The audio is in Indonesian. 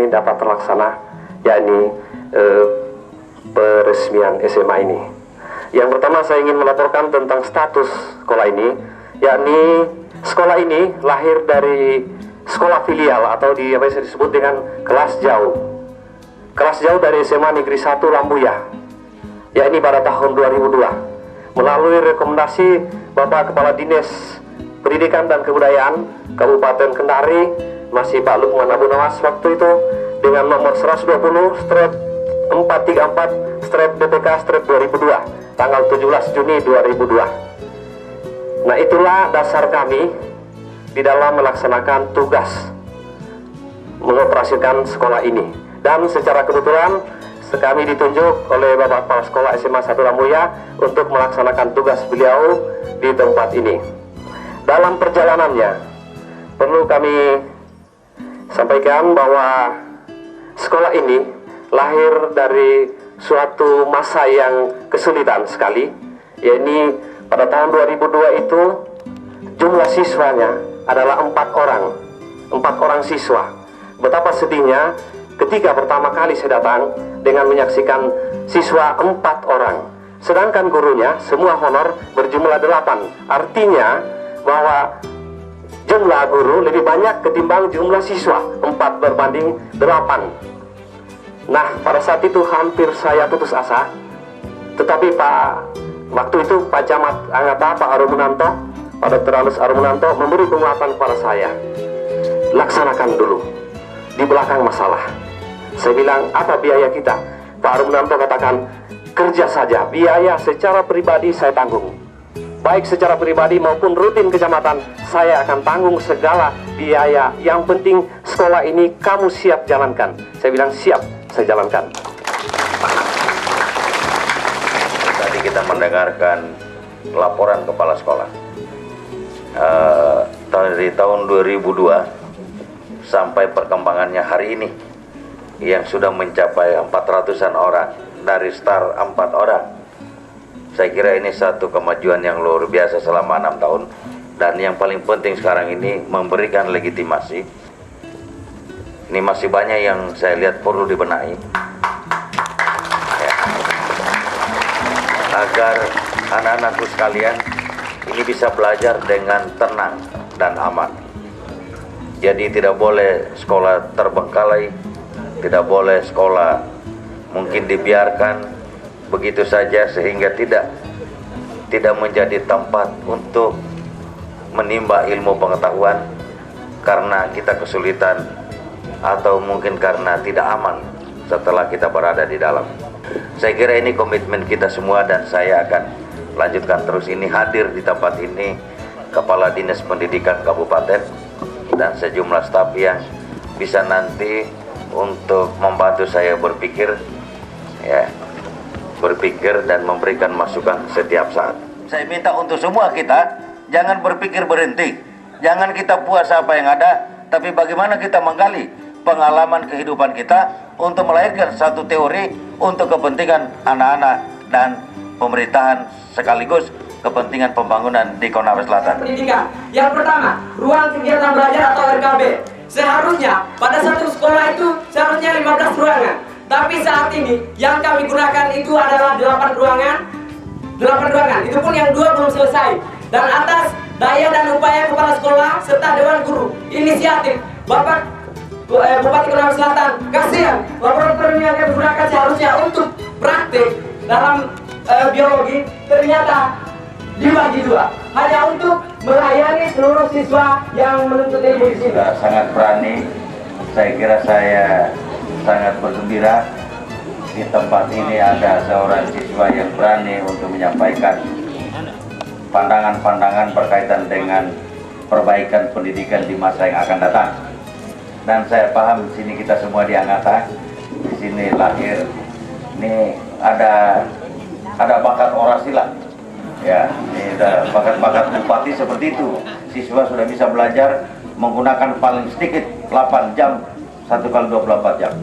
ini dapat terlaksana, yakni peresmian SMA ini. Yang pertama saya ingin melaporkan tentang status sekolah ini, yakni sekolah ini lahir dari sekolah filial atau biasa disebut dengan kelas jauh. Kelas jauh dari SMA Negeri 1 Lambuya, yakni pada tahun 2002. Melalui rekomendasi Bapak Kepala Dinas Pendidikan dan Kebudayaan Kabupaten Kendari, masih Pak Lukman Abu Nawas waktu itu, dengan nomor 120/434/BPK/2002 tanggal 17 Juni 2002. Nah, itulah dasar kami di dalam melaksanakan tugas mengoperasikan sekolah ini. Dan secara kebetulan kami ditunjuk oleh Bapak Kepala Sekolah SMA 1 Lambuya untuk melaksanakan tugas beliau di tempat ini. Dalam perjalanannya perlu kami sampaikan bahwa sekolah ini lahir dari suatu masa yang kesulitan sekali, yakni pada tahun 2002 itu jumlah siswanya adalah 4 orang siswa. Betapa sedihnya ketika pertama kali saya datang dengan menyaksikan siswa 4 orang, sedangkan gurunya semua honor berjumlah 8. Artinya bahwa jumlah guru lebih banyak ketimbang jumlah siswa, 4 berbanding 8. Nah, pada saat itu hampir saya putus asa. Tetapi waktu itu Pak Camat Angata, Pak Arumunanto, Pak Dr. Alus Arumunanto memberi penguatan kepada saya. Laksanakan dulu, di belakang masalah. Saya bilang, apa biaya kita? Pak Arumunanto katakan, kerja saja, biaya secara pribadi saya tanggung. Baik secara pribadi maupun rutin kecamatan, saya akan tanggung segala biaya. Yang penting sekolah ini kamu siap jalankan. Saya bilang siap, saya jalankan. Tadi kita mendengarkan laporan kepala sekolah. Dari tahun 2002 sampai perkembangannya hari ini yang sudah mencapai 400-an orang dari start 4 orang. Saya kira ini satu kemajuan yang luar biasa selama 6 tahun, dan yang paling penting sekarang ini memberikan legitimasi. Ini masih banyak yang saya lihat perlu dibenahi ya, agar anak-anakku sekalian ini bisa belajar dengan tenang dan aman. Jadi tidak boleh sekolah terbengkalai, tidak boleh sekolah mungkin dibiarkan begitu saja sehingga tidak menjadi tempat untuk menimba ilmu pengetahuan karena kita kesulitan atau mungkin karena tidak aman setelah kita berada di dalam. Saya kira ini komitmen kita semua, dan saya akan lanjutkan terus ini, hadir di tempat ini Kepala Dinas Pendidikan Kabupaten dan sejumlah staf yang bisa nanti untuk membantu saya berpikir dan memberikan masukan setiap saat. Saya minta untuk semua kita jangan berpikir berhenti, jangan kita puas apa yang ada, tapi bagaimana kita menggali pengalaman kehidupan kita untuk melahirkan satu teori untuk kepentingan anak-anak dan pemerintahan sekaligus kepentingan pembangunan di Konawe Selatan. Pendidikan. Yang pertama, ruang kegiatan belajar atau RKB. Seharusnya pada satu sekolah itu seharusnya 15 ruangan. Tapi saat ini yang kami gunakan itu adalah 8 ruangan. 8 ruangan, itu pun yang 2 belum selesai. Dan atas daya dan upaya kepala sekolah serta dewan guru, inisiatif Bapak Bupati Konawe Selatan, kasihan laboratorium yang kami gunakan seharusnya untuk praktik dalam biologi ternyata dibagi 2, hanya untuk melayani seluruh siswa yang menuntut ilmu di sini. Sangat berani, saya kira saya sangat bergembira di tempat ini ada seorang siswa yang berani untuk menyampaikan pandangan-pandangan berkaitan dengan perbaikan pendidikan di masa yang akan datang. Dan saya paham di sini kita semua di Angata, di sini lahir, ini ada bakat orasi lah. Ya, ini ada bakat-bakat bupati seperti itu. Siswa sudah bisa belajar menggunakan paling sedikit 8 jam, 1 kali 24 jam.